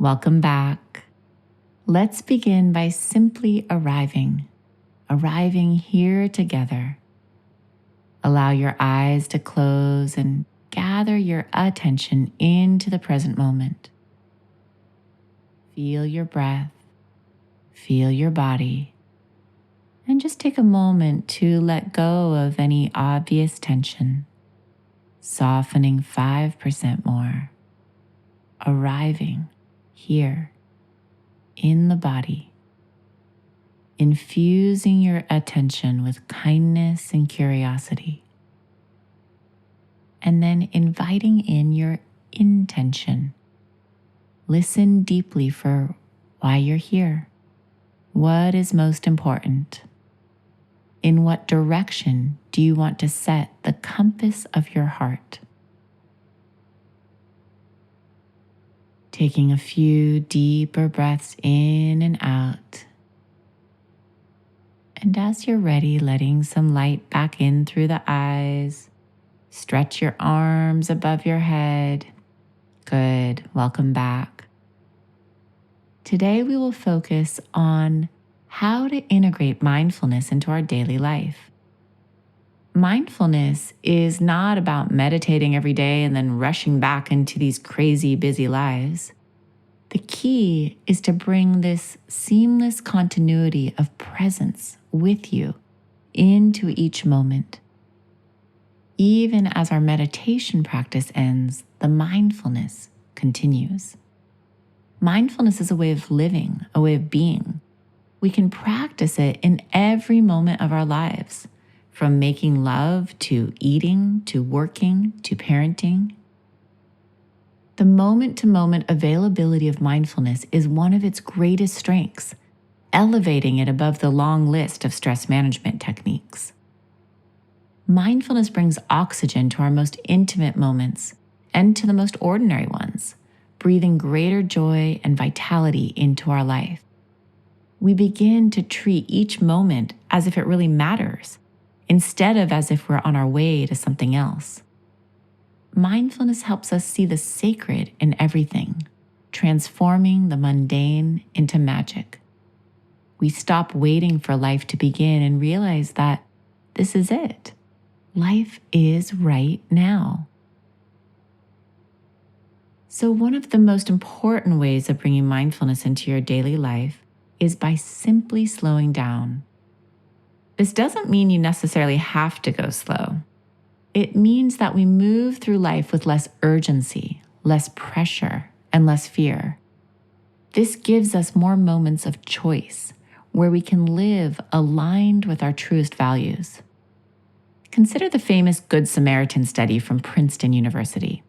Welcome back. Let's begin by simply arriving here together. Allow your eyes to close and gather your attention into the present moment. Feel your breath, feel your body, and just take a moment to let go of any obvious tension, softening 5% more, arriving here in the body, infusing your attention with kindness and curiosity, and then inviting in your intention. Listen deeply for why you're here. What is most important? In what direction do you want to set the compass of your heart? Taking a few deeper breaths in and out. And as you're ready, letting some light back in through the eyes. Stretch your arms above your head. Good. Welcome back. Today we will focus on how to integrate mindfulness into our daily life. Mindfulness is not about meditating every day and then rushing back into these crazy busy lives. The key is to bring this seamless continuity of presence with you into each moment. Even as our meditation practice ends, the mindfulness continues. Mindfulness is a way of living, a way of being. We can practice it in every moment of our lives, from making love to eating to working to parenting. The moment-to-moment availability of mindfulness is one of its greatest strengths, elevating it above the long list of stress management techniques. Mindfulness brings oxygen to our most intimate moments and to the most ordinary ones, breathing greater joy and vitality into our life. We begin to treat each moment as if it really matters, instead of as if we're on our way to something else. Mindfulness helps us see the sacred in everything, transforming the mundane into magic. We stop waiting for life to begin and realize that this is it. Life is right now. So one of the most important ways of bringing mindfulness into your daily life is by simply slowing down. This doesn't mean you necessarily have to go slow. It means that we move through life with less urgency, less pressure, and less fear. This gives us more moments of choice where we can live aligned with our truest values. Consider the famous Good Samaritan study from Princeton University.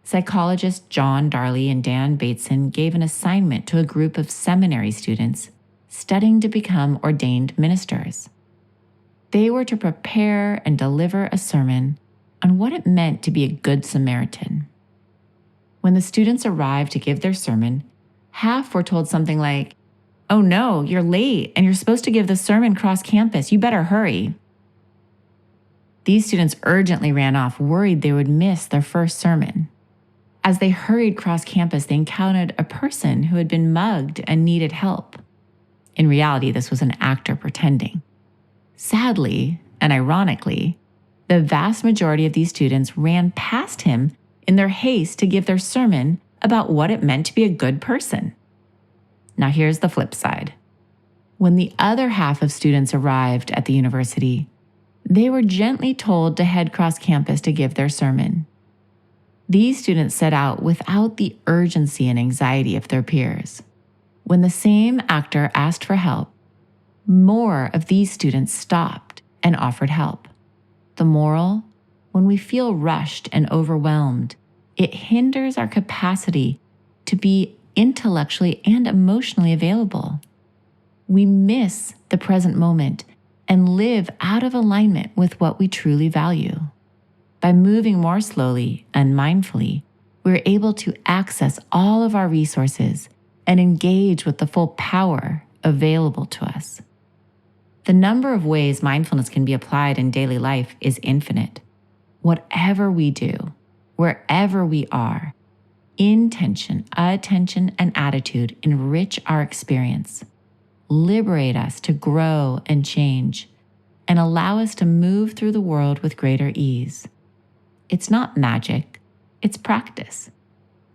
Psychologists John Darley and Dan Bateson gave an assignment to a group of seminary students studying to become ordained ministers. They were to prepare and deliver a sermon on what it meant to be a good Samaritan. When the students arrived to give their sermon, half were told something like, "Oh no, you're late and you're supposed to give the sermon cross campus. You better hurry." These students urgently ran off, worried they would miss their first sermon. As they hurried cross campus, they encountered a person who had been mugged and needed help. In reality, this was an actor pretending. Sadly, and ironically, the vast majority of these students ran past him in their haste to give their sermon about what it meant to be a good person. Now here's the flip side. When the other half of students arrived at the university, they were gently told to head cross campus to give their sermon. These students set out without the urgency and anxiety of their peers. When the same actor asked for help, more of these students stopped and offered help. The moral: when we feel rushed and overwhelmed, it hinders our capacity to be intellectually and emotionally available. We miss the present moment and live out of alignment with what we truly value. By moving more slowly and mindfully, we're able to access all of our resources and engage with the full power available to us. The number of ways mindfulness can be applied in daily life is infinite. Whatever we do, wherever we are, Intention, attention, and attitude enrich our experience, liberate us to grow and change, and allow us to move through the world with greater ease. It's not magic, it's practice.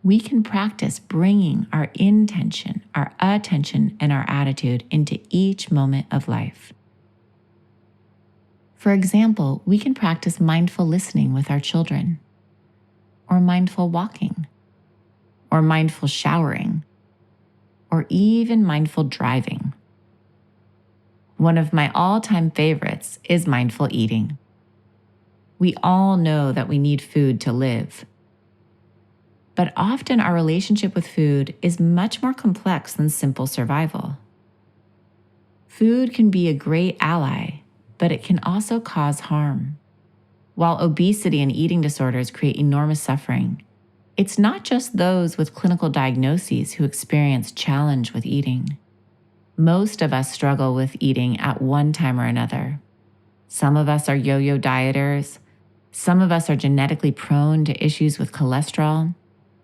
We can practice bringing our intention, our attention, and our attitude into each moment of life. For example, we can practice mindful listening with our children, or mindful walking, or mindful showering, or even mindful driving. One of my all-time favorites is mindful eating. We all know that we need food to live. But often our relationship with food is much more complex than simple survival. Food can be a great ally, but it can also cause harm. While obesity and eating disorders create enormous suffering, it's not just those with clinical diagnoses who experience challenge with eating. Most of us struggle with eating at one time or another. Some of us are yo-yo dieters, some of us are genetically prone to issues with cholesterol,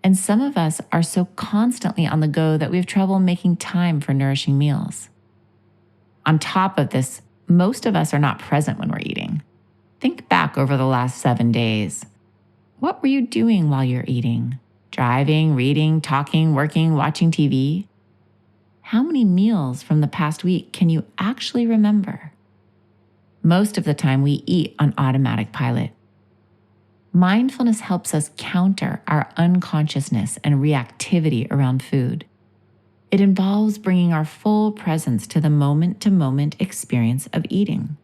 and some of us are so constantly on the go that we have trouble making time for nourishing meals. On top of this, most of us are not present when we're eating. Think back over the last 7 days. What were you doing while you're eating? Driving, reading, talking, working, watching TV? How many meals from the past week can you actually remember? Most of the time we eat on automatic pilot. Mindfulness helps us counter our unconsciousness and reactivity around food. It involves bringing our full presence to the moment-to-moment experience of eating.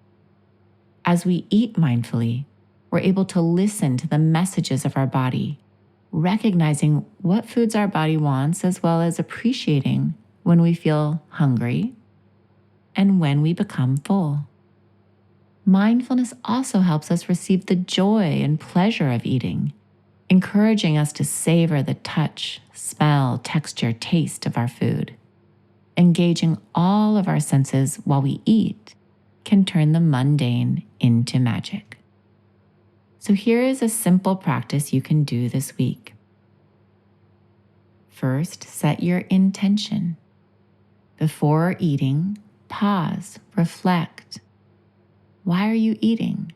As we eat mindfully, we're able to listen to the messages of our body, recognizing what foods our body wants, as well as appreciating when we feel hungry and when we become full. Mindfulness also helps us receive the joy and pleasure of eating, encouraging us to savor the touch, smell, texture, taste of our food. Engaging all of our senses while we eat can turn the mundane into magic. So here is a simple practice you can do this week. First, set your intention. Before eating, pause, reflect. Why are you eating?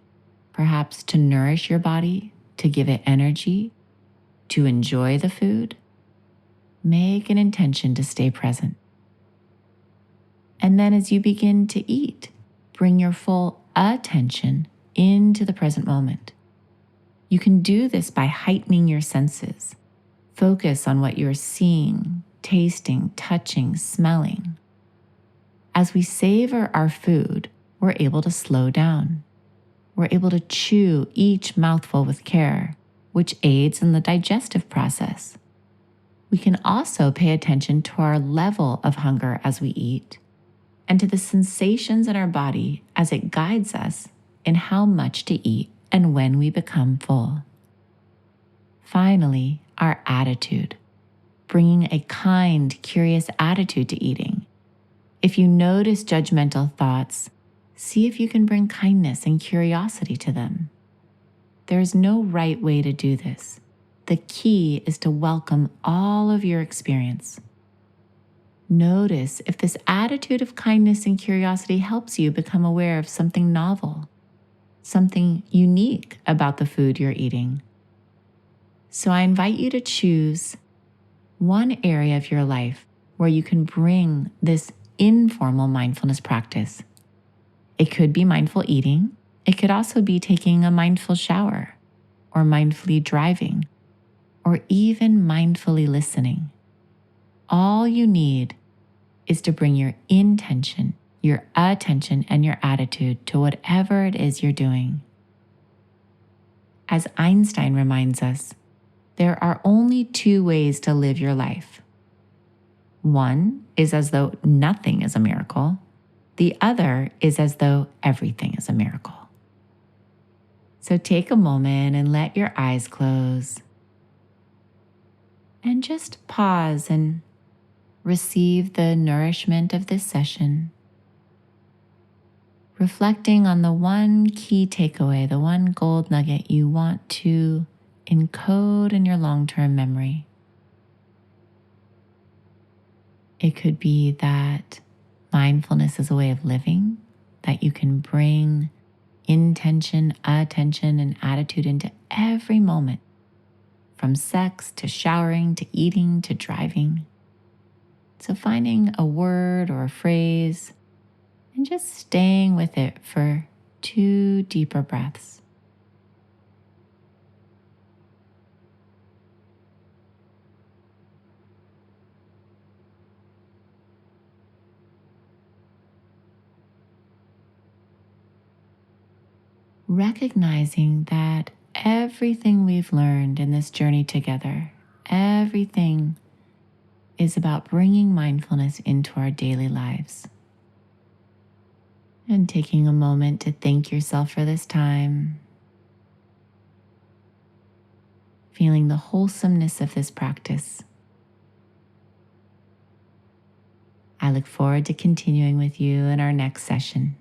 Perhaps to nourish your body, to give it energy, to enjoy the food? Make an intention to stay present. And then as you begin to eat, bring your full attention into the present moment. You can do this by heightening your senses. Focus on what you're seeing, tasting, touching, smelling. As we savor our food, we're able to slow down. We're able to chew each mouthful with care, which aids in the digestive process. We can also pay attention to our level of hunger as we eat, and to the sensations in our body as it guides us in how much to eat and when we become full. Finally, our attitude, bringing a kind, curious attitude to eating. If you notice judgmental thoughts, see if you can bring kindness and curiosity to them. There is no right way to do this. The key is to welcome all of your experience. Notice if this attitude of kindness and curiosity helps you become aware of something novel, something unique about the food you're eating. So I invite you to choose one area of your life where you can bring this informal mindfulness practice. It could be mindful eating. It could also be taking a mindful shower, or mindfully driving, or even mindfully listening. All you need is to bring your intention, your attention, and your attitude to whatever it is you're doing. As Einstein reminds us, there are only two ways to live your life. One is as though nothing is a miracle. The other is as though everything is a miracle. So take a moment and let your eyes close. And just pause and receive the nourishment of this session. Reflecting on the one key takeaway, the one gold nugget you want to encode in your long-term memory. It could be that mindfulness is a way of living, that you can bring intention, attention, and attitude into every moment, from sex to showering to eating to driving. So finding a word or a phrase and just staying with it for 2 deeper breaths. Recognizing that everything we've learned in this journey together, everything is about bringing mindfulness into our daily lives. And taking a moment to thank yourself for this time, feeling the wholesomeness of this practice. I look forward to continuing with you in our next session.